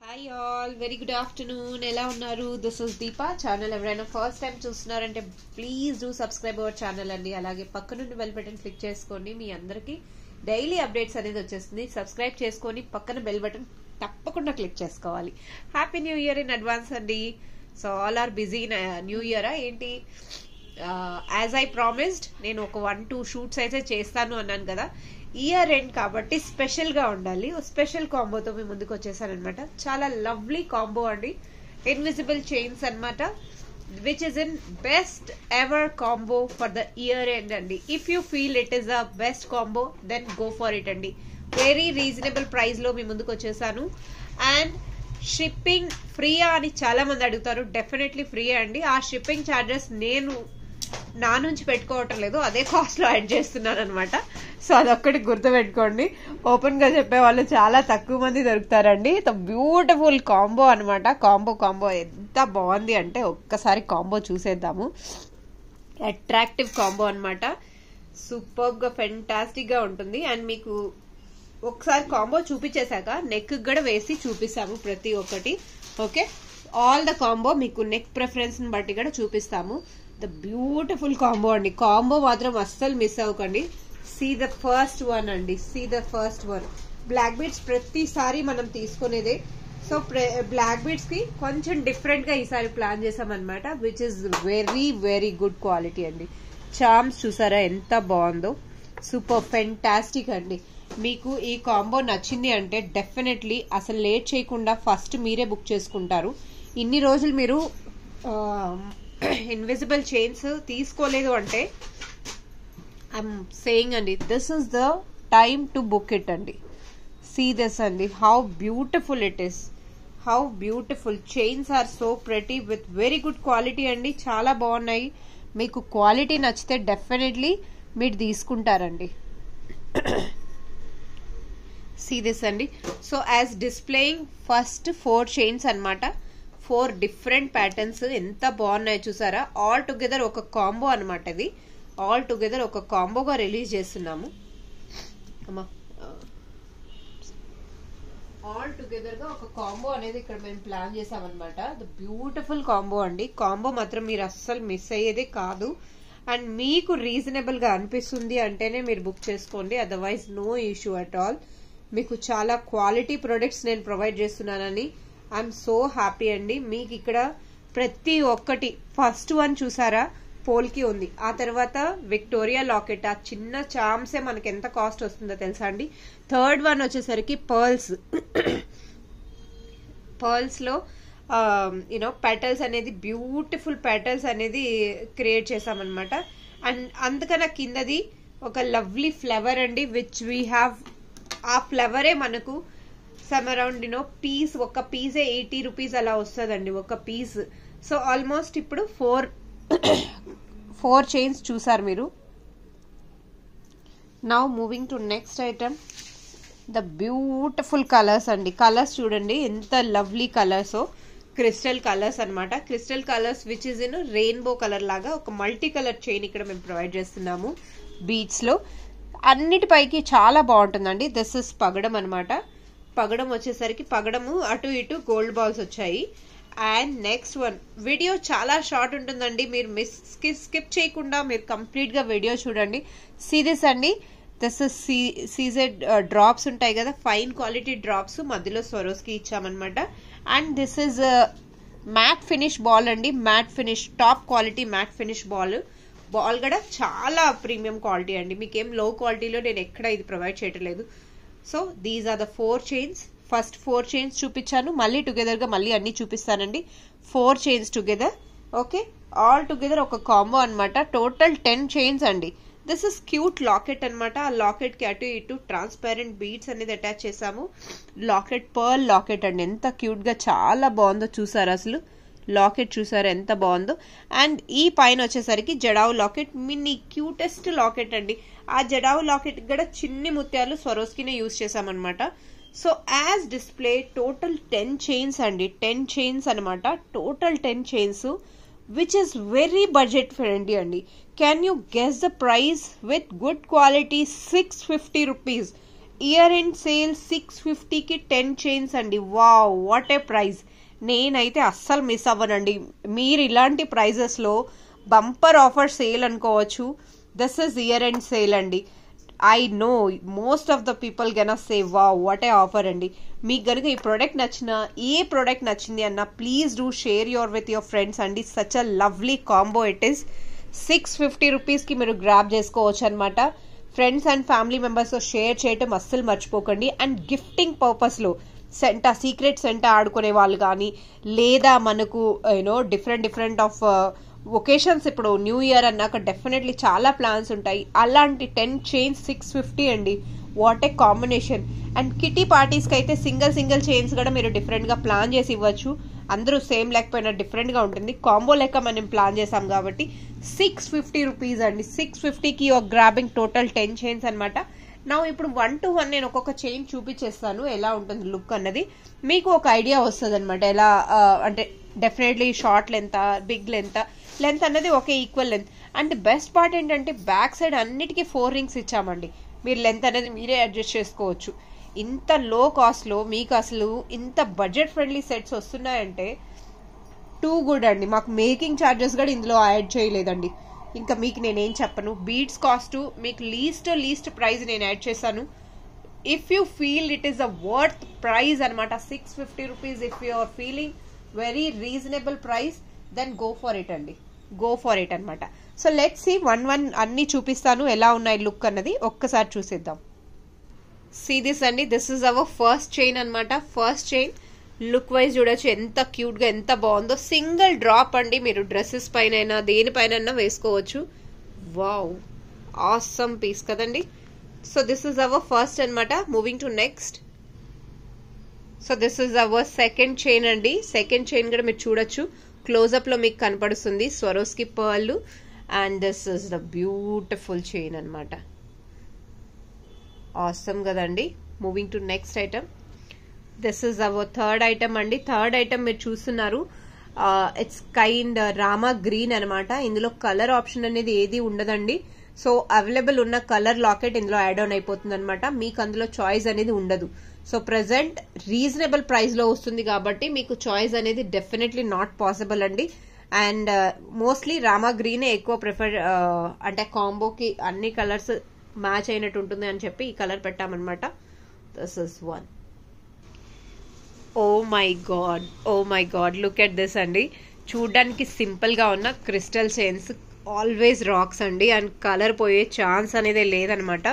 Hi all, very good afternoon. ఎలా ఉన్నారు? This is Deepa. Channel ఎవరైనా ఫస్ట్ టైం చూస్తున్నారంటే please do subscribe our channel అండి. అలాగే పక్కనుండి బెల్ బటన్ క్లిక్ చేసుకోండి. మీ అందరికి డైలీ అప్డేట్స్ అనేది వచ్చేస్తుంది. సబ్స్క్రైబ్ చేసుకొని పక్కన బెల్ బటన్ తప్పకుండా క్లిక్ చేసుకోవాలి. Happy new year in advance అండి. So all are busy new ఇయరా ఏంటి? యాజ్ ఐ ప్రామిస్డ్ నేను ఒక 1-2 షూట్స్ అయితే చేస్తాను అన్నాను కదా. ఇయర్ ఎండ్ కాబట్టి స్పెషల్ గా ఉండాలి. స్పెషల్ కాంబోతో మీ ముందుకు వచ్చేసాను అనమాట. చాలా లవ్లీ కాంబో అండి. ఇన్విజిబుల్ చైన్స్ అనమాట, which is in best ever combo for the year end అండి. If you feel it is the best combo then go for it అండి. వెరీ రీజనబుల్ ప్రైస్ లో మీ ముందుకు వచ్చేసాను. అండ్ షిప్పింగ్ ఫ్రీయా అని చాలా మంది అడుగుతారు. డెఫినెట్లీ ఫ్రీ అండి. ఆ షిప్పింగ్ ఛార్జెస్ నేను నా నుంచి పెట్టుకోవటం లేదు, అదే కాస్ట్ లో యాడ్ చేస్తున్నాను అనమాట. సో అదొక్కటి గుర్తు పెట్టుకోండి. ఓపెన్ గా చెప్పే వాళ్ళు చాలా తక్కువ మంది దొరుకుతారండి. బ్యూటిఫుల్ కాంబో అనమాట. కాంబో ఎంత బాగుంది అంటే ఒక్కసారి కాంబో చూసేద్దాము. అట్రాక్టివ్ కాంబో అనమాట. సూపర్ గా ఫెంటాస్టిక్ గా ఉంటుంది. అండ్ మీకు ఒకసారి కాంబో చూపించేశాక నెక్ కూడా వేసి చూపిస్తాము ప్రతి ఒక్కటి. ఓకే, ఆల్ ద కాంబో మీకు నెక్ ప్రిఫరెన్స్ ని బట్టి కూడా చూపిస్తాము. ద బ్యూటిఫుల్ కాంబో అండి. కాంబో మాత్రం అస్సలు మిస్ అవ్వకండి. సీ ద ఫస్ట్ వన్ అండి. See the first one. Black beads ప్రతిసారి మనం తీసుకునేదే. సో బ్లాక్ బీడ్స్ కి కొంచెం డిఫరెంట్ గా ఈసారి ప్లాన్ చేసామన్నమాట, which is very very good quality అండి. చామ్స్ చూసారా ఎంత బాగుందో. సూపర్ ఫెంటాస్టిక్ అండి. మీకు ఈ కాంబో నచ్చింది అంటే డెఫినెట్లీ అసలు లేట్ చేయకుండా ఫస్ట్ మీరే బుక్ చేసుకుంటారు. ఇన్ని రోజులు మీరు ఇన్విజిబుల్ చైన్స్ తీసుకోలేదు అంటే ఐఎమ్ సేయింగ్ అండి, this is the time to book it అండి. సీ దిస్ అండి, how beautiful it is. How beautiful. Chains are so pretty with very good quality అండి. చాలా బాగున్నాయి. మీకు క్వాలిటీ నచ్చితే డెఫినెట్లీ మీరు తీసుకుంటారండి. సీ దిస్ అండి. So as displaying first 4 chains అనమాట. 4 డిఫరెంట్ ప్యాటర్న్స్ ఎంత బాగున్నాయి చూసారా. ఆల్ టుగెదర్ ఒక కాంబో అనమాట. ఇది ఆల్ టుగెదర్ ఒక కాంబోగా రిలీజ్ చేస్తున్నాము. అమ్మా, ఆల్ టుగెదర్ గా ఒక కాంబో అనేది ఇక్కడ మేము ప్లాన్ చేసామన్నమాట. ద బ్యూటిఫుల్ కాంబో అండి. కాంబో మాత్రం మీరు అస్సలు మిస్ అయ్యేదే కాదు. అండ్ మీకు రీజనబుల్ గా అనిపిస్తుంది అంటేనే మీరు బుక్ చేసుకోండి. Otherwise no issue at all. మీకు చాలా క్వాలిటీ ప్రొడక్ట్స్ నేను ప్రొవైడ్ చేస్తున్నానని ఐఎమ్ సో హ్యాపీ అండి. మీకు ఇక్కడ ప్రతి ఒక్కటి, ఫస్ట్ వన్ చూసారా పోల్కి ఉంది. ఆ తర్వాత విక్టోరియా లాకెట్, ఆ చిన్న చామ్సే మనకి ఎంత కాస్ట్ వస్తుందో తెలుసా అండి. థర్డ్ వన్ వచ్చేసరికి పర్ల్స్. పర్ల్స్ లో యూనో పెటల్స్ అనేది బ్యూటిఫుల్ పెటల్స్ అనేది క్రియేట్ చేసామన్నమాట. అండ్ అందుకన్నా కిందది ఒక లవ్లీ ఫ్లవర్ అండి, విచ్ వీ హ్యావ్. ఆ ఫ్లవరే మనకు సమ్ అరౌండ్ పీస్, ఒక పీసే 80 రూపీస్ అలా వస్తుందండి ఒక పీస్. సో ఆల్మోస్ట్ ఇప్పుడు 4 చైన్స్ చూసారు మీరు. Now moving to next item. The beautiful colours అండి. కలర్స్ చూడండి ఎంత లవ్లీ కలర్స్. క్రిస్టల్ కలర్స్ అనమాట. Crystal colours which is in rainbow colour లాగా ఒక మల్టీ కలర్ చైన్ ఇక్కడ మేము ప్రొవైడ్ చేస్తున్నాము బీడ్స్ లో. అన్నిటిపైకి చాలా బాగుంటుందండి. దిస్ ఇస్ పగడం అనమాట. పగడం వచ్చేసరికి పగడము అటు ఇటు గోల్డ్ బాల్స్ వచ్చాయి. And next one. వీడియో చాలా షార్ట్ ఉంటుందండి. మీరు స్కిప్ చేయకుండా మీరు కంప్లీట్ గా వీడియో చూడండి. సీ దిస్ అండి. దిస్ ఇస్ సీజెడ్ డ్రాప్స్ ఉంటాయి కదా, ఫైన్ క్వాలిటీ డ్రాప్స్ మధ్యలో స్వరోస్కి ఇచ్చామన్నమాట. And this is matte finish ball అండి. Matte finish, top quality matte finish ball. Ball కూడా చాలా ప్రీమియం క్వాలిటీ అండి. మీకేం లో క్వాలిటీలో నేను ఎక్కడ ఇది ప్రొవైడ్ చేయట్లేదు. So these are the 4 chains. First 4 chains చూపించాను, మళ్ళీ టుగెదర్ గా మళ్ళీ అన్ని చూపిస్తానండి. 4 chains together. Okay, all together ఒక కాంబో అనమాట. టోటల్ 10 చైన్స్ అండి. దిస్ ఇస్ క్యూట్ లాకెట్ అనమాట. ఆ లాకెట్ కి అటు ఇటు ట్రాన్స్పరెంట్ బీడ్స్ అనేది అటాచ్ చేసాము. లాకెట్ పర్ల్ లాకెట్ అండి. ఎంత క్యూట్ గా చాలా బాగుందో చూసారు. అసలు లాకెట్ చూసారు ఎంత బాగుందో. అండ్ ఈ పైన వచ్చేసరికి జడావు లాకెట్, మినీ క్యూటెస్ట్ లాకెట్ అండి. ఆ జడావు లాకెట్ కూడా చిన్ని ముత్యాలు స్వరోస్కినే యూజ్ చేసామన్నమాట. So as display total 10 chains అండి. 10 చైన్స్ అనమాట. Total 10 chains which is very budget friendly అండి. Can you guess the price? With good quality 650 rupees. Year end sale 650కి 10 చైన్స్ అండి. Wow, what a price. నేనైతే అస్సలు miss అవ్వనండి. మీరు ఇలాంటి ప్రైజెస్లో బంపర్ ఆఫర్ సేల్ అనుకోవచ్చు. This is year end sale అండి. I know most of the people gonna say wow what a offer అండి. మీకు కనుక ఈ ప్రోడక్ట్ నచ్చినా, ఏ ప్రోడక్ట్ నచ్చింది అన్న please do share your with your friends అండి. Such a lovely combo it is. 650 రూపీస్కి మీరు గ్రాబ్ చేసుకోవచ్చు అనమాట. ఫ్రెండ్స్ అండ్ ఫ్యామిలీ మెంబర్స్తో షేర్ చేయటం అస్సలు మర్చిపోకండి. అండ్ గిఫ్టింగ్ పర్పస్లో సెంటా, సీక్రెట్ సెంటా ఆడుకునే వాళ్ళు కానీ, లేదా మనకు డిఫరెంట్ ఆఫ్ ఒకేషన్స్, ఇప్పుడు న్యూ ఇయర్ అన్నాక డెఫినెట్లీ చాలా ప్లాన్స్ ఉంటాయి. అలాంటి 10 చైన్స్ 650 అండి. What a combination. And kitty పార్టీస్కి అయితే సింగిల్ చైన్స్ కూడా మీరు డిఫరెంట్గా ప్లాన్ చేసి ఇవ్వచ్చు. అందరూ సేమ్ లేకపోయినా డిఫరెంట్గా ఉంటుంది. కాంబో లెక్క మనం ప్లాన్ చేసాం కాబట్టి 650 రూపీస్ అండి. 650కి యువర్ గ్రాబింగ్ టోటల్ 10 చైన్స్ అనమాట. నా ఇప్పుడు 1 to 1 నేను ఒక్కొక్క చైన్ చూపించేస్తాను ఎలా ఉంటుంది లుక్ అన్నది. మీకు ఒక ఐడియా వస్తుంది అనమాట. ఎలా అంటే definitely short length, big length అన్నది ఒకే equal length. And best part ఏంటంటే బ్యాక్ సైడ్ అన్నిటికీ 4 రింగ్స్ ఇచ్చామండి. మీరు లెంత్ అనేది మీరే అడ్జస్ట్ చేసుకోవచ్చు. ఇంత లో కాస్ట్లో మీకు అసలు ఇంత బడ్జెట్ ఫ్రెండ్లీ సెట్స్ వస్తున్నాయంటే టూ గుడ్ అండి. మాకు మేకింగ్ ఛార్జెస్ కూడా ఇందులో యాడ్ చేయలేదండి. ఇంకా మీకు నేనేం చెప్పను. బీడ్స్ కాస్ట్ మీకు లీస్ట్ ప్రైస్ నేను యాడ్ చేశాను. If you feel it is a worth price అనమాట 650 rupees. If you are feeling very reasonable price then go for it అండి. గో ఫర్ ఇట్ అనమాట. సో లెట్స్ సీ వన్ అన్ని చూపిస్తాను ఎలా ఉన్నాయి లుక్ అన్నది ఒక్కసారి చూసేద్దాం. సీ దిస్ అండి. This is our first chain అనమాట. ఫస్ట్ చైన్ లుక్ వైజ్ చూడొచ్చు ఎంత క్యూట్ గా, ఎంత బాగుందో. సింగిల్ డ్రాప్ అండి. మీరు డ్రెస్సెస్ పైన దేనిపైన వేసుకోవచ్చు. వావ్, ఆసమ్ పీస్ కదండి. So this is our first అనమాట. Moving to next. So this is our second chain అండి. సెకండ్ చైన్ కూడా మీరు చూడొచ్చు. క్లోజ్అప్ లో మీకు కనపడుతుంది Swarovski pearl. And this is the beautiful chain అనమాట. ఆసమ్ కదండి. Moving to next item. This is our third item అండి. థర్డ్ ఐటమ్ మీరు చూస్తున్నారు. ఇట్స్ కైండ్ రామా గ్రీన్ అనమాట. ఇందులో కలర్ ఆప్షన్ అనేది ఏది ఉండదండి. సో అవైలబుల్ ఉన్న కలర్ లాకెట్ ఇందులో యాడ్ ఆన్ అయిపోతుంది అనమాట. మీకు అందులో చాయిస్ అనేది ఉండదు. సో ప్రెసెంట్ రీజనబుల్ ప్రైస్ లో వస్తుంది కాబట్టి మీకు చాయిస్ అనేది డెఫినెట్లీ నాట్ పాసిబుల్ అండి. అండ్ మోస్ట్లీ రామా గ్రీనే ఎక్కువ ప్రిఫర్, అంటే కాంబోకి అన్ని కలర్స్ మ్యాచ్ అయినట్టు ఉంటుంది అని చెప్పి ఈ కలర్ పెట్టామన్నమాట. This is one. Oh my god look at this అండి. చూడ్డానికి సింపుల్ గా ఉన్న క్రిస్టల్ చైన్స్ ఆల్వేస్ రాక్స్ అండి. అండ్ కలర్ పోయే ఛాన్స్ అనేది లేదనమాట.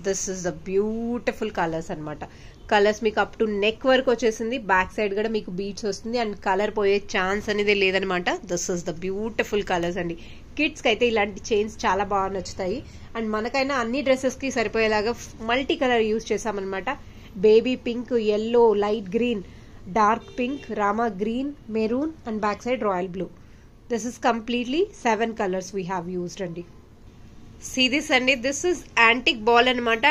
This is the beautiful colours అనమాట. కలర్స్ మీకు అప్ టు నెక్ వరకు వచ్చేసింది. బ్యాక్ సైడ్ కూడా మీకు బీట్స్ వస్తుంది. అండ్ కలర్ పోయే ఛాన్స్ అనేది లేదనమాట. This is the beautiful colours అండి. కిడ్స్ కి అయితే ఇలాంటి చైన్స్ చాలా బాగా నచ్చుతాయి. అండ్ మనకైనా అన్ని డ్రెస్సెస్ కి సరిపోయేలాగా మల్టీ కలర్ యూజ్ చేసామన్నమాట. Baby pink, yellow, light green, dark pink, Rama green, maroon and back side royal blue. This is completely 7 colours we have used అండి. సీ దిస్ అండి. దిస్ ఇస్ యాంటిక్ బాల్ అనమాట.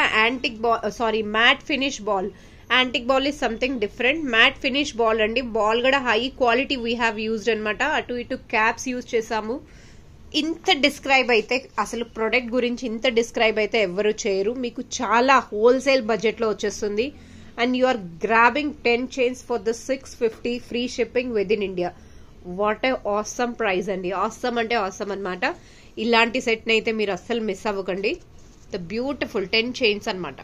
Matt finish ball. Antique ball is something different. Matt finish ball అండి. Ball కూడా high quality we have used అనమాట. అటు ఇటు caps use చేసాము. ఇంత డిస్క్రైబ్ అయితే అసలు ప్రొడక్ట్ గురించి ఇంత డిస్క్రైబ్ అయితే ఎవరు చేయరు. మీకు చాలా హోల్సేల్ బడ్జెట్ లో వచ్చేస్తుంది. And you are grabbing 10 chains for the 650 free shipping within India. What a awesome price అండి. ఆసమ్ అంటే ఆసమ్ అనమాట. ఇలాంటి సెట్ ని అయితే మీరు అస్సలు మిస్ అవ్వకండి. ద బ్యూటిఫుల్ 10 చైన్స్ అనమాట.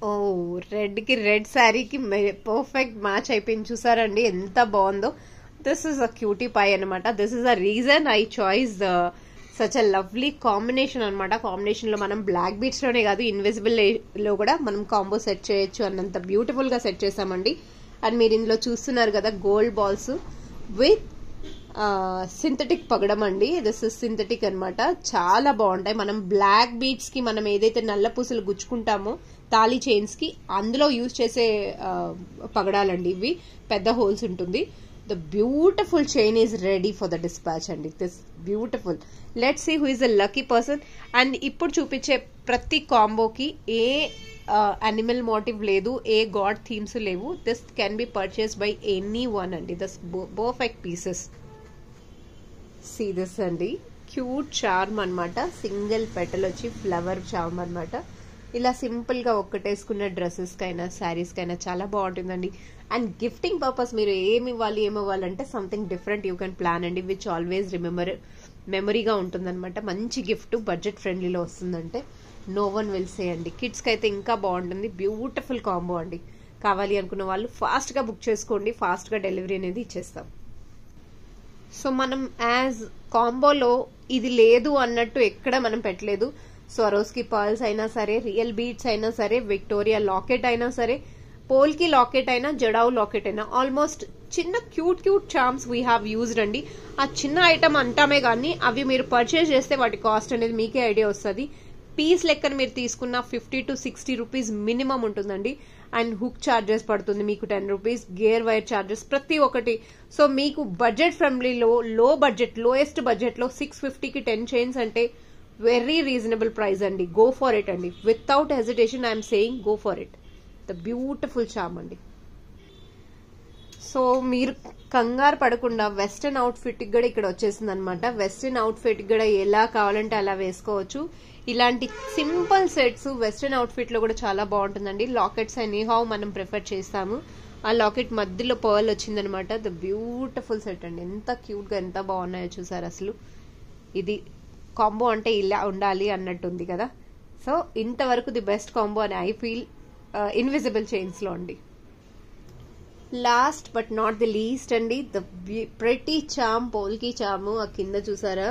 ఓ, రెడ్ కి రెడ్ శారీకి పర్ఫెక్ట్ మ్యాచ్ అయిపోయింది. చూసారండి ఎంత బాగుందో. This is a cutie pie అనమాట. This is a reason I choice such a lovely combination అనమాట. కాంబినేషన్ లో మనం బ్లాక్ బీట్స్ లోనే కాదు, ఇన్విజిబుల్ లో కూడా మనం కాంబో సెట్ చేయొచ్చు అన్నంత బ్యూటిఫుల్ గా సెట్ చేసామండి. అండ్ మీరు ఇందులో చూస్తున్నారు కదా గోల్డ్ బాల్స్ విత్ సింథటిక్ పగడం అండి. దిస్ ఇస్ సింథటిక్ అనమాట. చాలా బాగుంటాయి. మనం బ్లాక్ బీట్స్ కి మనం ఏదైతే నల్ల పూసలు గుచ్చుకుంటామో తాళీ చైన్స్ కి అందులో యూజ్ చేసే పగడాలండి ఇవి. పెద్ద హోల్స్ ఉంటుంది. The beautiful chain is ready for the dispatch అండి. This beautiful. Let's see who is the lucky person. And ఇప్పుడు చూపించే ప్రతి కాంబోకి ఏ అనిమల్ మోటివ్ లేదు, ఏ గాడ్ థీమ్స్ లేవు. This can be purchase by any one అండి. This perfect pieces. See this అండి. క్యూట్ చార్మ్ అనమాట. సింగిల్ పెటల్ వచ్చి ఫ్లవర్ చార్మ్ అనమాట. ఇలా సింపుల్ గా ఒక్కటేసుకున్న డ్రెస్సెస్ కైనా శారీస్ కైనా చాలా బాగుంటుందండి. అండ్ గిఫ్టింగ్ పర్పస్ మీరు ఏమి ఇవ్వాలంటే something different you can plan అండి, విచ్ ఆల్వేస్ మెమరీగా ఉంటుందన్నమాట. మంచి గిఫ్ట్ బడ్జెట్ ఫ్రెండ్లీలో వస్తుందంటే నో వన్ విల్ సే అండి. కిడ్స్ కి అయితే ఇంకా బాగుంటుంది. బ్యూటిఫుల్ కాంబో అండి. కావాలి అనుకున్న వాళ్ళు ఫాస్ట్ గా బుక్ చేసుకోండి, ఫాస్ట్ గా డెలివరీ అనేది ఇచ్చేస్తాం. సో మనం యాజ్ కాంబోలో ఇది లేదు అన్నట్టు ఎక్కడ మనం పెట్టలేదు. స్వరోస్కి పర్ల్స్ అయినా సరే, రియల్ బీడ్స్ అయినా సరే, విక్టోరియా లాకెట్ అయినా సరే, పోల్కి లాకెట్ అయినా, జడావు లాకెట్ అయినా, ఆల్మోస్ట్ చిన్న cute charms we have used అండి. ఆ చిన్న ఐటమ్ అంటామే కానీ అవి మీరు పర్చేస్ చేస్తే వాటి కాస్ట్ అనేది మీకే ఐడియా వస్తుంది. పీస్ లెక్కన మీరు తీసుకున్న 50 to 60 రూపీస్ మినిమం ఉంటుందండి. అండ్ హుక్ చార్జెస్ పడుతుంది మీకు 10 రూపీస్, గేర్ వైర్ చార్జెస్ ప్రతి ఒక్కటి. సో మీకు బడ్జెట్ ఫ్రెండ్లీలో లోయెస్ట్ బడ్జెట్ లో 650కి 10 చైన్స్ అంటే వెరీ రీజనబుల్ ప్రైస్ అండి. గో ఫర్ ఇట్ అండి, without hesitation I'm saying go for it. The beautiful charm అండి. సో మీరు కంగారు పడకుండా వెస్టర్న్ అవుట్ ఫిట్ కూడా ఇక్కడ వచ్చేసింది అనమాట. వెస్టర్న్ అవుట్ ఫిట్ కూడా ఎలా కావాలంటే అలా వేసుకోవచ్చు. ఇలాంటి simple sets western out fit లో కూడా చాలా బాగుంటుందండి. లాకెట్స్ ఎనీహౌ మనం ప్రిఫర్ చేస్తాము. ఆ లాకెట్ మధ్యలో పర్ల్ వచ్చిందనమాట. ద బ్యూటిఫుల్ సెట్ అండి. ఎంత క్యూట్ గా ఎంత బాగున్నాయో చూసారు. అసలు ఇది కాంబో అంటే ఇలా ఉండాలి అన్నట్టుంది కదా. సో ఇంతవరకు ది బెస్ట్ కాంబో అని ఐ ఫీల్ ఇన్విజిబుల్ చైన్స్ లో అండి. Last but not the least అండి, ద ప్రెటీ చామ్ పోల్కి చాము. ఆ కింద చూసారా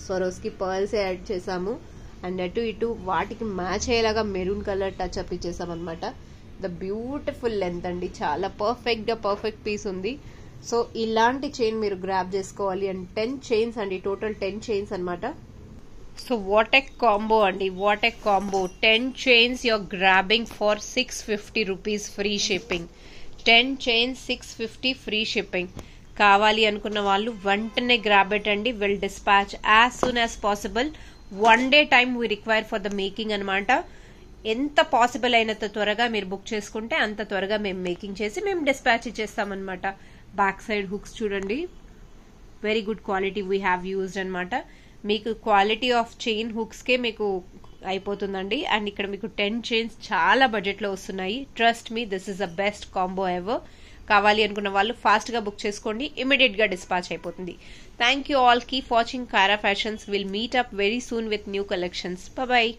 స్వరోస్కి పర్ల్స్ యాడ్ చేసాము. అండ్ అటు ఇటు వాటికి మ్యాచ్ అయ్యేలాగా మెరూన్ కలర్ టచ్ అప్ ఇచ్చేసాం అనమాట. ద బ్యూటిఫుల్ లెంత్ అండి, చాలా పర్ఫెక్ట్ పీస్ ఉంది. సో ఇలాంటి చైన్ మీరు గ్రాబ్ చేసుకోవాలి. అండ్ 10 చైన్స్ అండి, టోటల్ 10 చైన్స్ అనమాట. సో వాట్ ఎ కాంబో అండి, what a combo. 10 chains you're grabbing for 650 rupees free shipping. 10 chains 650 free shipping. కావాలి అనుకున్న వాళ్ళు వెంటనే గ్రాబ్ పెట్టండి. Will dispatch as soon as possible. 1 day time we require for the making అనమాట. ఎంత possible అయినంత త్వరగా మీరు బుక్ చేసుకుంటే అంత త్వరగా మేము మేకింగ్ చేసి మేము డిస్పాచ్ ఇచ్చేస్తామన్నమాట. బ్యాక్ సైడ్ హుక్స్ చూడండి, very good quality we have used అనమాట. మీకు క్వాలిటీ ఆఫ్ చైన్ హుక్స్ కే మీకు అయిపోతుందండి. అండ్ ఇక్కడ మీకు 10 చైన్స్ చాలా బడ్జెట్ లో వస్తున్నాయి. Trust me, this is the best combo ever. కావాలి అనుకున్న వాళ్ళు ఫాస్ట్ గా బుక్ చేసుకోండి, ఇమీడియట్ గా డిస్పాచ్ అయిపోతుంది. Thank you all. Keep watching Kara fashions. Will meet up very soon with new collections. Bye.